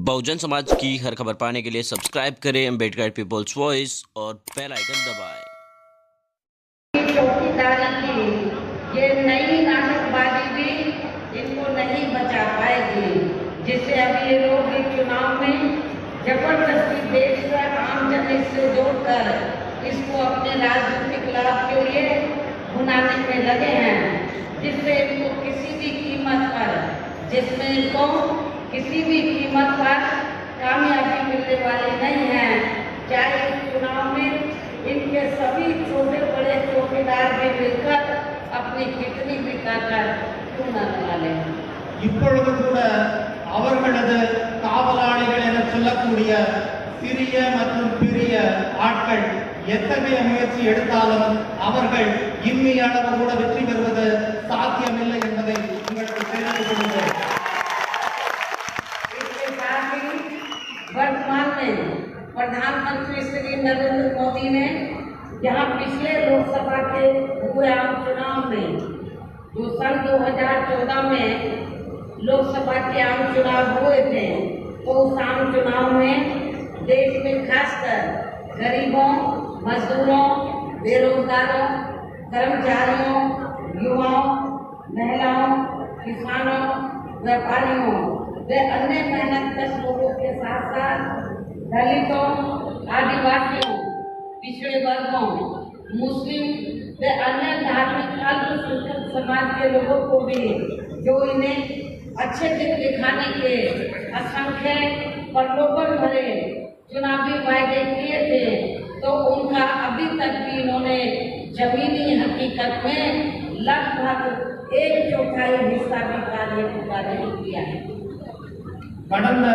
बहुजन समाज की हर खबर पाने के लिए सब्सक्राइब करें अम्बेडकर पीपल्स वॉइस और बेल आइकन दबाएं। चौकीदारी की ये नई नाटकबाजी भी इनको नहीं बचा पाएगी, जिससे अभी ये लोग भी चुनाव में जबरदस्ती देश का आम जनता से जोड़कर इसको अपने राजनीतिक लाभ के लिए भुनाने में लगे हैं, जिससे इनको किसी भी कीमत पर जिसमें इनको किसी भी कीमत पर कामयाबी मिलने वाली नहीं है। चाहे इस चुनाव में इनके सभी छोटे बड़े चौकीदार भी मिलकर अपनी कितनी भी ताकत क्यों न लगा लें। இப்பொழுது கூட அவர்களது காவலாளிகள் என சொல்லக்கூடிய சிறிய மற்றும் பெரிய ஆட்கள் எத்தகைய முயற்சி எடுத்தாலும் அவர்கள் இம்மி அளவு கூட வெற்றி பெறுவது சாத்தியமில்லை என்பதை உங்களுக்கு தெரிவித்துக் கொள்கிறேன். वर्तमान में प्रधानमंत्री श्री नरेंद्र मोदी ने यहाँ पिछले लोकसभा के हुए आम चुनाव में जो सन 2014 में लोकसभा के आम चुनाव हुए थे, तो उस आम चुनाव में देश में खासकर गरीबों, मजदूरों, बेरोजगारों, कर्मचारियों, युवाओं, महिलाओं, किसानों, व्यापारियों वे अन्य मेहनतकश लोगों के साथ साथ दलितों, आदिवासियों, पिछड़े वर्गों, मुस्लिम व अन्य धार्मिक अल्पसंख्यक समाज के लोगों को भी जो इन्हें अच्छे दिन दिखाने के असंख्य प्रलोभन भरे चुनावी वायदे किए थे, तो उनका अभी तक भी इन्होंने जमीनी हकीकत में लगभग 1/4 हिस्सा भी कार्य पूरा नहीं किया है। கடந்த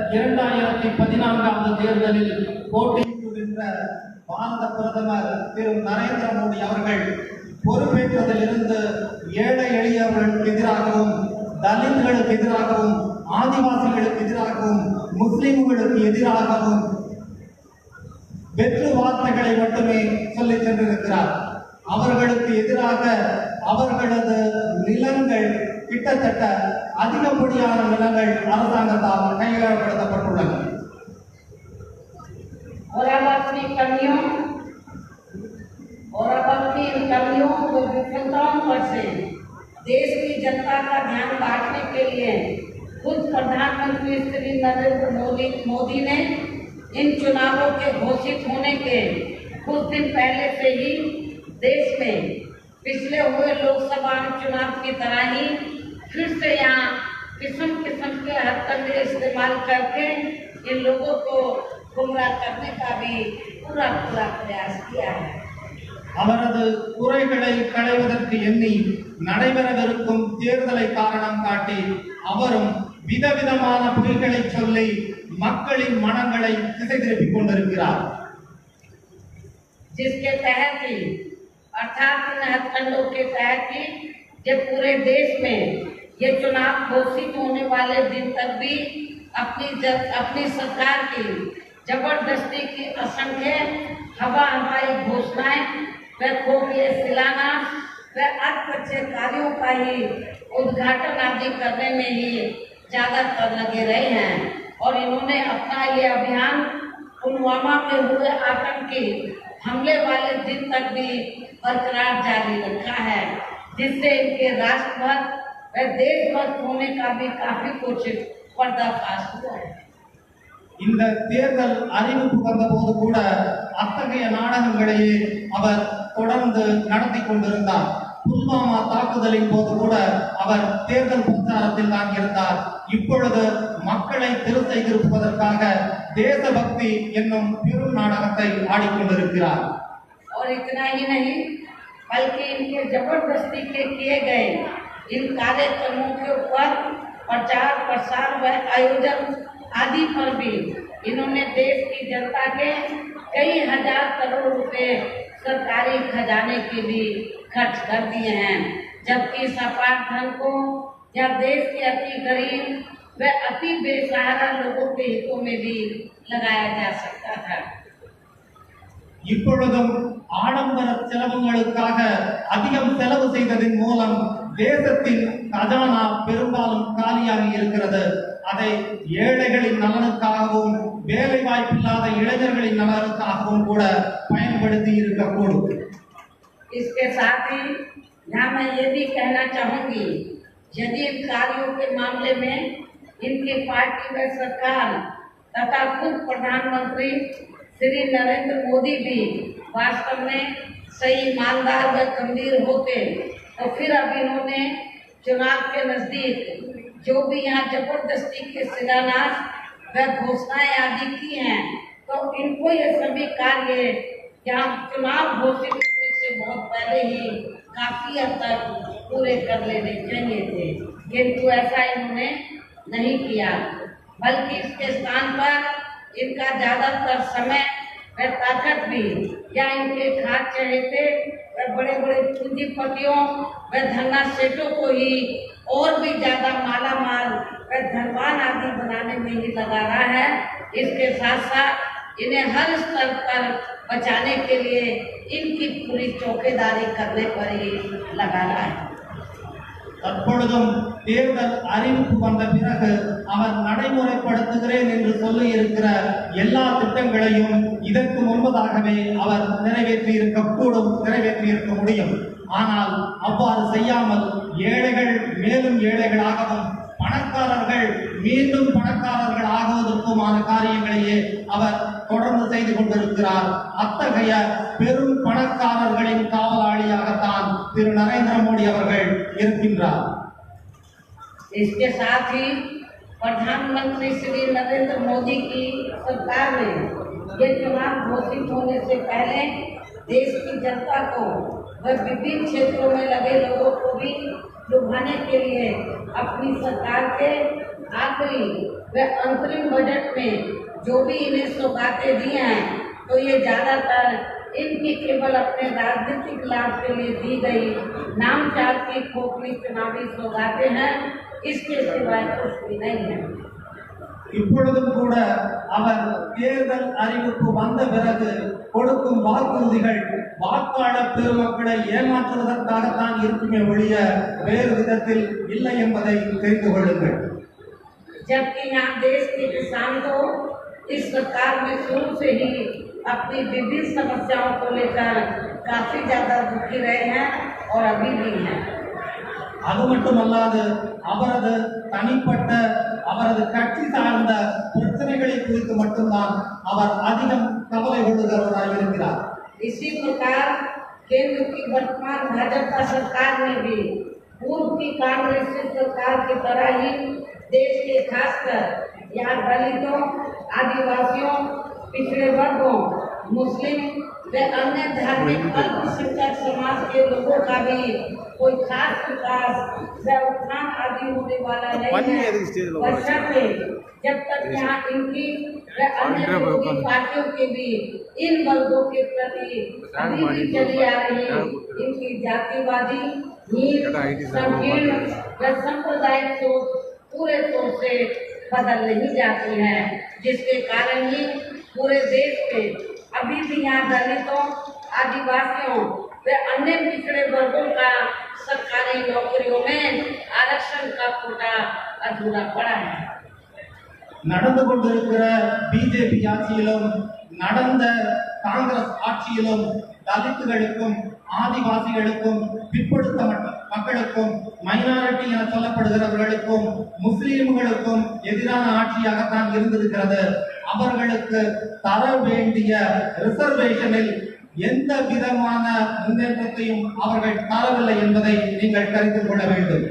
2014 தேர்தலில் போட்டியிடுகின்ற பாரத பிரதமர் திரு நரேந்திர மோடி அவர்கள் பொறுப்பேற்றதிலிருந்து ஏழை எளியவர்களுக்கு எதிராகவும், தலித்களுக்கு எதிராகவும், ஆதிவாசிகளுக்கு எதிராகவும், முஸ்லிம்களுக்கு எதிராகவும் வெற்று வார்த்தைகளை மட்டுமே சொல்லி சென்றிருக்கிறார். அவர்களுக்கு எதிராக அவர்களது நிலங்கள் கிட்டத்தட்ட அதிகப்படியான நிலங்கள் அரசாங்கத்தால் கையகப்படுத்தப்பட்டுள்ளன. और अब अपनी कमियों व विफलताओं पर से देश की जनता का ध्यान बांटने के लिए खुद प्रधानमंत्री श्री नरेंद्र मोदी ने इन चुनावों के घोषित होने के कुछ दिन पहले से ही देश में पिछले हुए लोकसभा चुनाव की तरह ही फिर से यहाँ किस्म किस्म के हथकंडे इस्तेमाल करके इन लोगों को गुमराह करने का भी पूरा प्रयास किया है. அவரது குறைகளை களைவதற்கு எண்ணி நடைபெறவிருக்கும் தேர்தலை காரணம் காட்டி அவரும் விதவிதமான பொய்களை சொல்லி மக்களின் மனங்களை திசை திருப்பிக் கொண்டிருக்கிறார். जिसके तहत ही अर्थात इन हथकंडों के तहत ही जब पूरे देश में ये चुनाव घोषित होने वाले दिन तक भी अपनी सरकार की जबरदस्ती की असंख्य हवाई घोषणाएं व खोखले शिलान्यास व अर्थपक्षे कार्यों का ही उद्घाटन आदि करने में ही ज्यादातर लगे रहे हैं, और इन्होंने अपना ये अभियान पुलवामा में हुए आतंकी हमले वाले दिन तक भी बरकरार जारी रखा है, जिससे इनके राष्ट्रभक्त व देशभक्त होने का भी काफी कुछ पर्दाफाश हुआ है. இந்த தேர்தல் அறிவிப்பு வந்தபோது கூட அத்தகைய நாடகங்களையே அவர் தொடர்ந்து நடத்தி கொண்டிருந்தார். புல்வாமா தாக்குதலின் போது கூட அவர் தேர்தல் பிரச்சாரத்தில் தான் இருந்தார். இப்பொழுது மக்களை திருத்தை திருப்பதற்காக தேசபக்தி என்னும் பெரும் நாடகத்தை ஆடிக்கொண்டிருக்கிறார். और इतना ही नहीं बल्कि इनके जबरदस्ती के किए गए इन कार्यक्रमों के ऊपर प्रचार प्रसार व आयोजन आदि पर भी इन्होंने देश की जनता के कई हजार करोड़ रुपए सरकारी खजाने के भी खर्च कर दिए हैं, जबकि इस अपार धन को या देश के अति गरीब व अति बेसहारा लोगों के हितों में भी लगाया जा सकता था. இப்பொழுதும் ஆடம்பர செலவுகளுக்காக அதிகம் செலவு செய்ததின் மூலம் தேசத்தின் கஜானா பெரும்பாலும் காலியாகி இருக்கிறது. அதை அதை ஏழைகளின் நலனுக்காகவும் வேலை வாய்ப்பில்லாத இளைஞர்களின் நலனுக்காகவும் கூட பயன்படுத்தி இருக்கக்கூடும். इसके साथ ही यहाँ मैं ये भी कहना चाहूंगी, यदि इन कार्यों के मामले में इनकी पार्टी व सरकार तथा खुद प्रधानमंत्री श्री नरेंद्र मोदी भी वास्तव में सही ईमानदार व गंभीर होते तो फिर अब इन्होंने चुनाव के नजदीक जो भी यहाँ जबरदस्ती के शिलान्यास व घोषणाएं आदि की हैं, तो इनको ये सभी कार्य यहाँ चुनाव घोषित होने से बहुत पहले ही काफी हद तक पूरे कर लेने चाहिए थे, किंतु ऐसा इन्होंने नहीं किया, बल्कि इसके स्थान पर इनका ज्यादातर समय व ताकत भी या इनके खास चहेते व बड़े बड़े पूंजीपतियों व धन्ना सेठों को ही और भी ज्यादा माला माल व धनवान आदि बनाने में ही लगा रहा है। इसके साथ साथ इन्हें हर स्तर पर बचाने के लिए इनकी पूरी चौकीदारी करने पर ही लगा रहा है। தற்பொழுதும் தேர்தல் அறிவிப்பு வந்த பிறகு அவர் நடைமுறைப்படுத்துகிறேன் என்று சொல்லி இருக்கிற எல்லா திட்டங்களையும் இதற்கு முன்பதாகவே அவர் நிறைவேற்றி இருக்க முடியும். ஆனால் அவ்வாறு செய்யாமல் ஏழைகள் மேலும் ஏழைகளாகவும் பணக்காரர்கள் மீண்டும் பணக்காரர்கள் ஆகுவதற்குமான காரியங்களையே அவர் தொடர்ந்து செய்து கொண்டிருக்கிறார். அத்தகைய பெரும் பணக்காரர்களின் காவலாளியாகத்தான் திரு நரேந்திர மோடி அவர்கள் இருக்கின்றார். इसके साथ ही प्रधानमंत्री श्री नरेंद्र मोदी की सरकार ने ये चुनाव घोषित होने से पहले देश की जनता को व विभिन्न क्षेत्रों में लगे लोगों को भी लुभाने के लिए अपनी सरकार के आखिरी व अंतरिम बजट में जो भी इन्हें सौगातें दी हैं, तो ये ज्यादातर इनकी केवल अपने राजनीतिक लाभ के लिए दी गई नामचार की खोखली चुनावी सौगातें हैं, इसके सिवाय कुछ भी नहीं है। இப்பொழுதும் கூட அவர் தேர்தல் அறிவிப்பு வந்த பிறகு கொடுக்கும் வாக்குறுதிகள் வாக்காளர் பெருமக்களை ஏமாற்றுவதற்காகத்தான் இருக்குமே ஒழிய வேறு விதத்தில் இல்லை என்பதை தெரிந்து கொள்ளுங்கள். जबकि यहाँ देश के किसान तो इस सरकार में शुरू से ही अपनी विभिन्न समस्याओं को लेकर काफी ज्यादा दुखी रहे हैं और अभी भी हैं। அது மட்டுமல்லாது அவரது தனிப்பட்ட அவரது கட்சி சார்ந்த பிரச்சனைகளை குறித்து மட்டும்தான் அவர் அதிகம் கவலை கொள்ளுகிறவராக இருக்கிறார். इसी प्रकार केंद्र की वर्तमान भाजपा सरकार में भी पूर्व की कांग्रेस सरकार की तरह ही देश के खासकर यहाँ दलितों, आदिवासियों, पिछड़े वर्गों, मुस्लिम व अन्य धार्मिक अल्पसंख्यक समाज के लोगों का भी कोई खास विकास व उत्थान आदि होने वाला नहीं है, बशर्ते जब तक यहाँ इनकी व अन्य विरोधी पार्टियों के भी इन वर्गों के प्रति अभी भी चली आ रही इनकी जातिवादी, नीच, संकीर्ण व सांप्रदायिक सोच पूरे तौर से बदल नहीं जाती है, जिसके कारण ही पूरे देश में अभी भी यहाँ दलितों, आदिवासियों व अन्य पिछड़े वर्गों का सरकारी नौकरियों में आरक्षण का कोटा अधूरा पड़ा है। நடந்து கொண்டிருக்கிற பிஜேபி ஆட்சியிலும் நடந்த காங்கிரஸ் ஆட்சியிலும் தலித்துகளுக்கும் ஆதிவாசிகளுக்கும் பிற்படுத்தப்பட்ட மக்களுக்கும் மைனாரிட்டி என சொல்லப்படுகிறவர்களுக்கும் முஸ்லிம்களுக்கும் எதிரான ஆட்சியாகத்தான் இருந்திருக்கிறது. அவர்களுக்கு தர வேண்டிய ரிசர்வேஷனில் எந்த விதமான முன்னேற்றத்தையும் அவர்கள் தரவில்லை என்பதை நீங்கள் தெரிந்து கொள்ள வேண்டும்.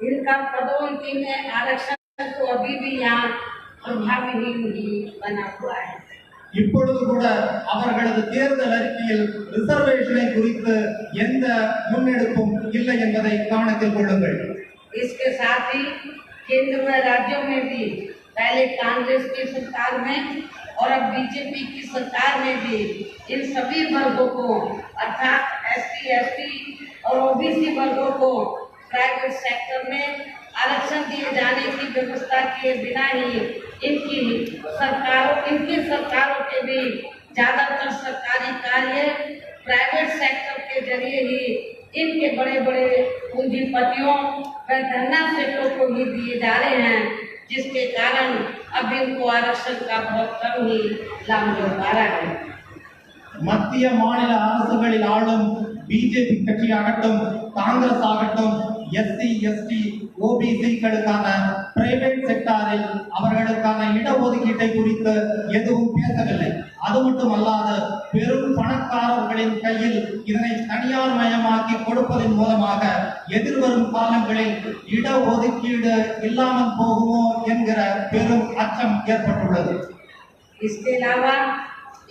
इनका पदोन्नति में आरक्षण तो अभी भी यहाँ प्रभावहीन ही बना हुआ है। இப்பொழுது கூட அவர்களது தேர்தல் அறிக்கையில் ரிசர்வேஷனை குறித்து எந்த முன்னெடுப்பும் இல்லை என்பதை கவனத்தில் கொள்ளுங்கள். इसके साथ ही केंद्र व राज्यों में भी पहले कांग्रेस की सरकार में और अब बीजेपी की सरकार में भी इन सभी वर्गों को अर्थात एसटी, एसटी और ओबीसी वर्गों को प्राइवेट सेक्टर में आरक्षण दिए जाने की व्यवस्था किए बिना ही इनकी सरकारों के भी ज्यादातर सरकारी कार्य प्राइवेट सेक्टर के जरिए ही इनके बड़े बड़े पूंजीपतियों व धन्ना सेठों को ही दिए जा रहे हैं, जिसके कारण अब इनको आरक्षण का बहुत कम ही लाभ मिल पा रहा है। மத்திய மாநில அரசுகளில் ஆளும் பிஜேபி கட்சியாகட்டும் காங்கிரஸ் ஆகட்டும் எஸ்சி எஸ்டி ஓபிசிகளுக்கான பிரைவேட் செக்டாரில் அவர்களுக்கான இடஒதுக்கீட்டை குறித்து எதுவும் பேசவில்லை. அது மட்டுமல்லாது பெரும் பணக்காரர்களின் கையில் இதனை தனியார் மயமாக்கி கொடுப்பதன் மூலமாக எதிர்வரும் காலங்களில் இடஒதுக்கீடு இல்லாமல் போகுமோ என்கிற பெரும் அச்சம் ஏற்பட்டுள்ளது. इसके अलावा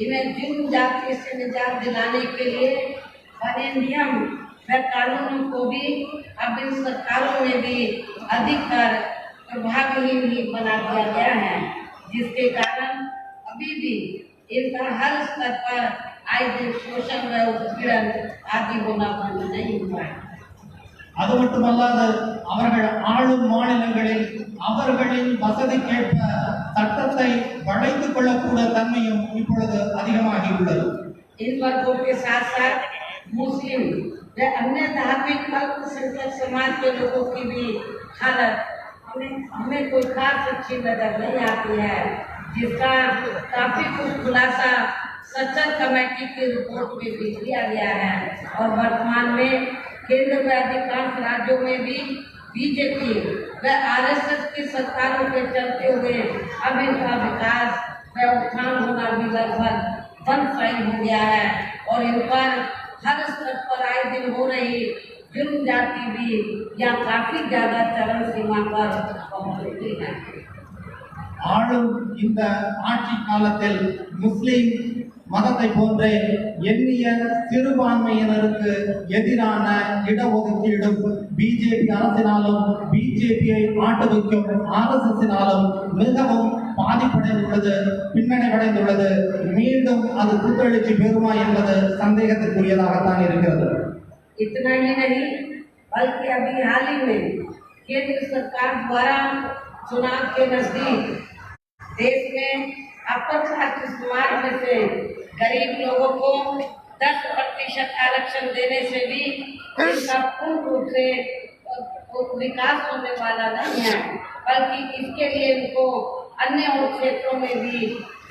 इन्हें जिन जाति से निजात दिलाने के लिए बने नियम व कानूनों को भी अब इन सरकारों में भी अधिकतर प्रभावहीन ही बना दिया गया है, जिसके कारण अभी भी इनका हर स्तर पर आए दिन शोषण व उत्पीड़न आदि होना बंद नहीं हुआ है। அது மட்டுமல்லாது அவர்கள் ஆளும் மாநிலங்களில் அவர்களின் வசதிக்கேற்ப சட்டத்தை வளைத்துக் கொள்ளக்கூடிய தன்மையும் இப்பொழுது அதிகமாகியுள்ளது. इन वर्गों के साथ साथ मुस्लिम व अन्य धार्मिक अल्पसंख्यक समाज के लोगों की भी हालत हमें कोई खास अच्छी नजर नहीं आती है, जिसका काफी कुछ खुलासा सचल कमेटी की रिपोर्ट में भी किया गया है। और वर्तमान में केंद्र में अधिकांश राज्यों में भी बीजेपी व आरएसएस की सरकारों के चलते हुए अब इनका विकास व उत्थान होना भी लगभग बनसाई हो गया है और इन पर हर स्तर पर आए दिन हो रही जुर्म जाति भी या काफी ज्यादा चरम सीमा पर पहुंच चुकी है। ஆளும் இந்த ஆட்சி காலத்தில் முஸ்லிம் மதத்தை போன்றே எண்ணிய சிறுபான்மையினருக்கு எதிரான இடஒதுக்கீடும் பிஜேபி அரசினாலும் பிஜேபியை ஆட்டுவிக்கும் ஆர்எஸ்எஸ்ஸினாலும் மிகவும் பாதிப்படைந்துள்ளது, பின்னடைவடைந்துள்ளது. மீண்டும் அது புத்தெழுச்சி பெறுமா என்பது சந்தேகத்திற்குரியதாகத்தான் இருக்கிறது. इतना ही नहीं बल्कि अभी हाल ही में केंद्र सरकार द्वारा चुनाव के नजदीक देश में अपर कास्ट समाज में से गरीब लोगों को 10% आरक्षण देने से भी इसका पूर्ण रूप से विकास होने वाला नहीं है, बल्कि इसके लिए इनको अन्य और क्षेत्रों में भी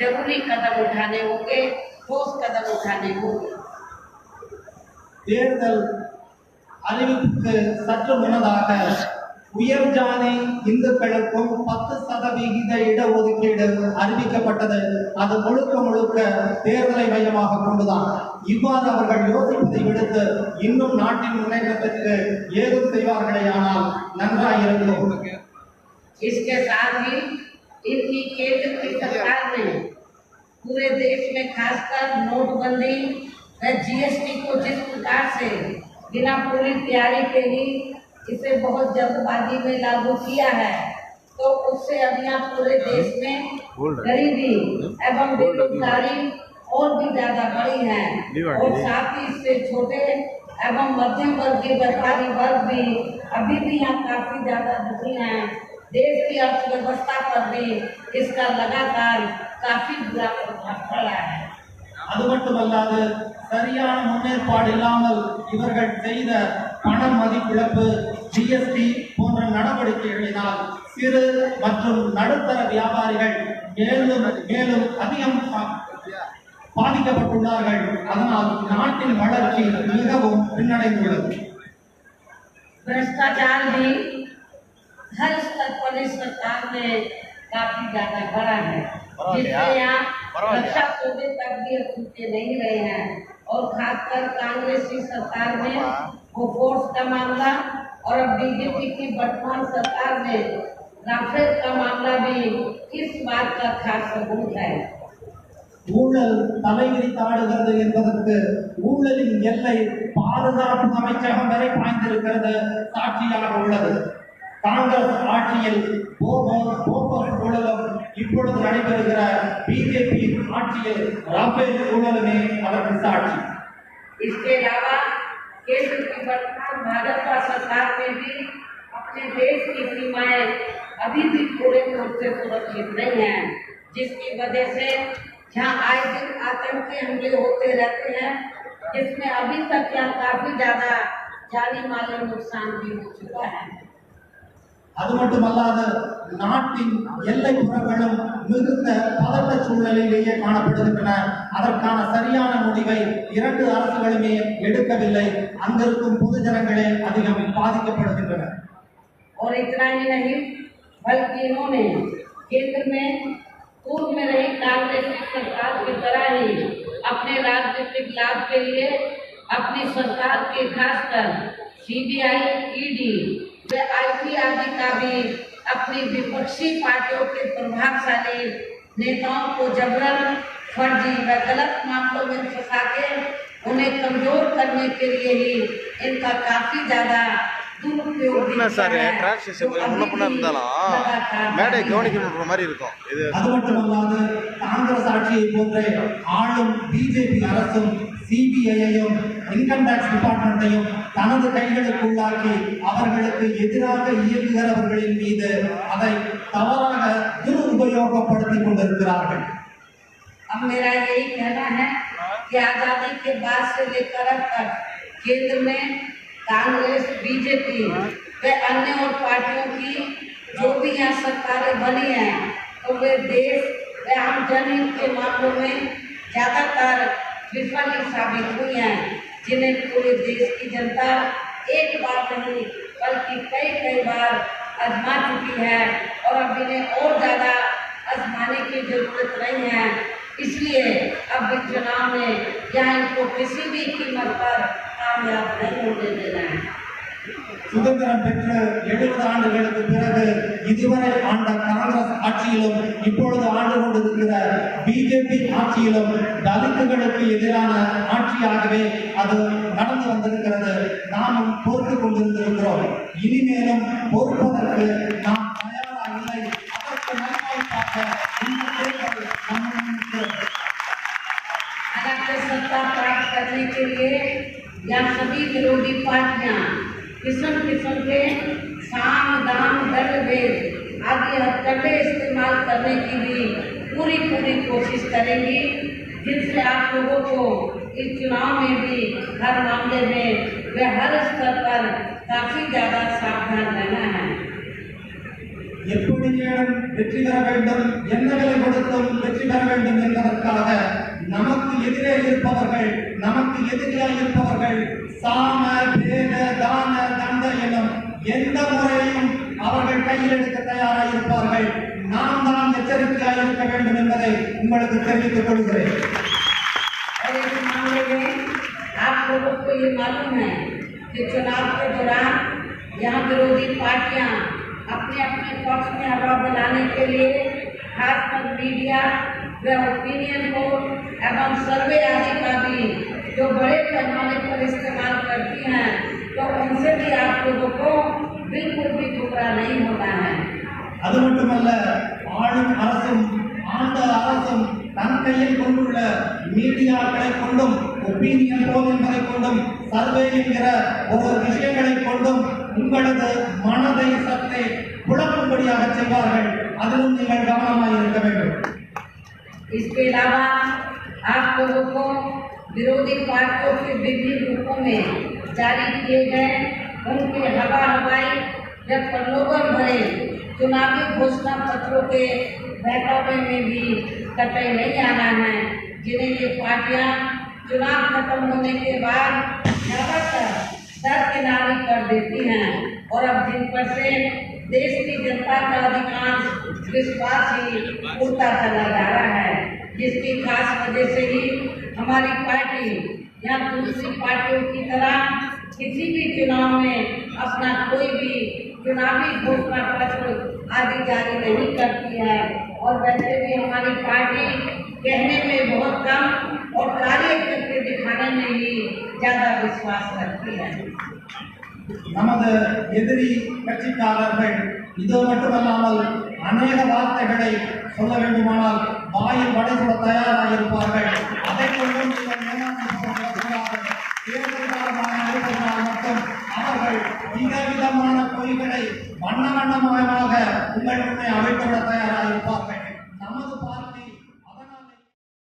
जरूरी कदम उठाने होंगे, ठोस कदम उठाने होंगे। தேர்தல் அறிவிப்புக்கு சற்று முன்னதாக உயர் ஜாதி இந்துக்களுக்கும் 10% இடஒதுக்கீடு அறிவிக்கப்பட்டது. அது முழுக்க முழுக்க தேர்தலை மையமாக கொண்டுதான். இவ்வாறு அவர்கள் யோசிப்பதை விடுத்து இன்னும் நாட்டின் முன்னேற்றத்திற்கு ஏதும் செய்வார்களேயானால் நன்றாயிருக்கும். इसके साथ ही इनकी केंद्र की सरकार ने पूरे देश में खासकर नोटबंदी व जीएसटी को जिस प्रकार से बिना पूरी तैयारी के ही इसे बहुत जल्दबाजी में लागू किया है, तो उससे अब यहाँ पूरे देश में गरीबी एवं बेरोजगारी और भी ज्यादा बढ़ी है और साथ ही इससे छोटे एवं मध्यम वर्गीय व्यापारी वर्ग भी अभी भी यहाँ काफी ज्यादा दुखी हैं। देश की अर्थव्यवस्था पर भी इसका लगातार काफी बुरा प्रभाव पड़ा है। அது மட்டுமல்லாது சரியான முன்னேற்பாடு இல்லாமல் இவர்கள் செய்த பண மதிப்பிழப்பு ஜிஎஸ்டி போன்ற நடவடிக்கைகளினால் சிறு மற்றும் நடுத்தர வியாபாரிகள் மேலும் மேலும் அதிகம் பாதிக்கப்பட்டுள்ளார்கள். அதனால் நாட்டின் வளர்ச்சி மிகவும் பின்னடைந்துள்ளது. भ्रष्टाचार भी हर स्तर पर इस सरकार में काफी ज्यादा बढ़ा है, जिससे यहाँ रक्षा सौदे तक भी छूटे नहीं रहे हैं। और खासकर कांग्रेस की सरकार में बोफोर्स का मामला और अब बीजेपी की वर्तमान सरकार में राफेल का मामला भी इस बात का खास सबूत है। ஊழல் தலைவிரித்தாடுகிறது என்பதற்கு ஊழலின் எல்லை பாதுகாப்பு அமைச்சகம் வரை பாய்ந்திருக்கிறது சாட்சியாக உள்ளது. காங்கிரஸ் ஆட்சியில் போபர்ஸ் ஊழலும் இப்பொழுது நடைபெறுகிற பிஜேபி ஆட்சியில் ராஃபேல் ஊழலுமே அதற்கு சாட்சி. इसके अलावा केंद्र की वर्तमान भाजपा सरकार में भी अपने देश की सीमाएं अभी भी पूरे रूप से सुरक्षित नहीं है, जिसकी वजह से जहाँ आए दिन आतंकी हमले होते रहते हैं, जिसमें अभी तक यहाँ काफी ज्यादा जानी माली नुकसान भी हो चुका है। அது மட்டுமல்லாது நாட்டின் எல்லைப்புறங்களும் மிகுந்த பதட்ட சூழ்நிலையிலேயே காணப்படுகின்றன. அதற்கான சரியான முடிவை இரண்டு அரசுகளுமே எடுக்கவில்லை. அங்கிருக்கும் பொதுஜனங்களே அதிகம் பாதிக்கப்படுகின்றனர். और इतना ही नहीं बल्कि इन्होंने केंद्र में पूर्व में रही कांग्रेस की सरकार की तरह ही अपने राजनीतिक लाभ के लिए अपनी सरकार के खासकर सीबीआई, ईडी व आईटी आदि का भी अपनी विपक्षी पार्टियों के प्रभावशाली नेताओं को जबरन फर्जी व गलत मामलों में फंसा के उन्हें कमजोर करने के लिए ही इनका काफी ज्यादा சார் டிரான்ஸ்லேஷன் முன்ன பின்ன இருந்தாலும் மேடை கவனிக்கணுன்ற மாதிரி இருக்கும். இது அது மட்டுமல்லாது காங்கிரஸ் ஆட்சியை போன்ற ஆளும் பிஜேபி அரசும் சிபிஐயையும் இன்கம் டாக்ஸ் டிபார்ட்மெண்ட்டையும் தனது கைகளுக்குள்ளாக்கி அவர்களுக்கு எதிராக இயங்குகிறவர்களின் மீது அதை தவறாக துருபயோகப்படுத்திக் கொண்டிருக்கிறார்கள். अब मेरा यही कहना है कि आजादी के बाद से लेकर अब तक केंद्र में कांग्रेस, बीजेपी व अन्य और पार्टियों की जो भी यहाँ सरकारें बनी हैं तो वे देश व आम जनहित के मामलों में ज्यादातर विफल साबित हुई हैं, जिन्हें पूरे देश की जनता एक बार नहीं बल्कि कई बार आजमा चुकी है और अब इन्हें और ज्यादा आजमाने की जरूरत नहीं है. इसलिए अब इस चुनाव में यहाँ इनको किसी भी कीमत पर कामयाब नहीं होने देना है. சுதந்திரம் பெற்ற 70 ஆண்டுகளுக்கு பிறகு இதுவரை ஆண்ட காங்கிரஸ் ஆட்சியிலும் இப்பொழுது ஆண்டு கொண்டிருக்கிற பிஜேபி ஆட்சியிலும் தலித்துகளுக்கு எதிரான ஆட்சியாகவே அது நடந்து வந்திருக்கிறது. நாமும் பொறுத்து கொண்டிருந்திருக்கிறோம். இனிமேலும் பொறுப்பதற்கு நாம் தயாராக இல்லை. அதற்கு நன்மைக்காக இந்த தேர்தல் अगर सत्ता प्राप्त करने के लिए या सभी विरोधी पार्टियां किस्म किस्म के साम दाम दंड भेद आदि हथकंडे इस्तेमाल करने की भी पूरी कोशिश करेंगी, जिनसे आप लोगों को इस चुनाव में भी हर मामले में व हर स्तर पर काफी ज्यादा सावधान रहना है. எப்படியேனும் வெற்றி பெற வேண்டும், என்ன விலை கொடுத்தும் வெற்றி பெற வேண்டும் என்பதற்காக நமக்கு எதிரே இருப்பவர்கள், நமக்கு எதிராக இருப்பவர்கள் சாம பேத தான தண்ட எனும் எந்த முறையையும் அவர்கள் கையில் எடுக்க தயாராக இருப்பார்கள். நாம் தான் எச்சரிக்கையாக இருக்க வேண்டும் என்பதை உங்களுக்கு தெரிவித்துக் கொள்கிறேன். आप लोगों को ये मालूम है कि चुनाव के दौरान यहाँ विरोधी पार्टियां अपने अपने पक्ष में हवा बनाने के लिए खासकर मीडिया व ओपिनियन पोल एवं सर्वे आदि का भी जो बड़े पैमाने पर इस्तेमाल करती हैं, तो उनसे भी आप लोगों को बिल्कुल भी गुमराह नहीं होना है. அது மட்டுமல்ல, ஆளும் அரசும் ஆண்ட அரசும் தன் கையில் கொண்டுள்ள மீடியாக்களை கொண்டும் ஒப்பீனியன் போல் என்பதை கொண்டும் சர்வே என்கிற ஒவ்வொரு விஷயங்களை கொண்டும் உங்களது மனதை சற்றே குழப்பும்படியாக செய்வார்கள். அதிலும் நீங்கள் கவனமாக இருக்க வேண்டும். इसके अलावा आप लोगों को विरोधी पार्टियों के विभिन्न रूपों में जारी किए गए उनके हवाई व प्रलोभन भरे चुनावी घोषणा पत्रों के बहकावे में भी कतई नहीं आना है, जिन्हें ये पार्टियां चुनाव खत्म होने के बाद ज्यादातर दरकिनारी कर देती हैं और अब जिन पर से देश की जनता का अधिकांश विश्वास ही उड़ता चला जा रहा है, जिसकी खास वजह से ही हमारी पार्टी या दूसरी पार्टियों की तरह किसी भी चुनाव में अपना कोई भी चुनावी घोषणा पत्र आदि जारी नहीं करती है. और वैसे भी हमारी पार्टी कहने में बहुत कम और कार्य करके दिखाने में ही ज्यादा विश्वास रखती है. நமது எதிரி கட்சிக்காரர்கள் இது மட்டுமல்லாமல் அநேக வார்த்தைகளை சொல்ல வேண்டுமானால் வாயில் வடை சுட தயாராக இருப்பார்கள். அதை கொண்டும் தேர்தல் காலமாக இருப்பதனால் மட்டும் அவர்கள் விதவிதமான பொய்களை வண்ண வண்ணமயமாக உங்கள் முன்னே அழைத்துவிட தயாராக இருப்பார்கள்.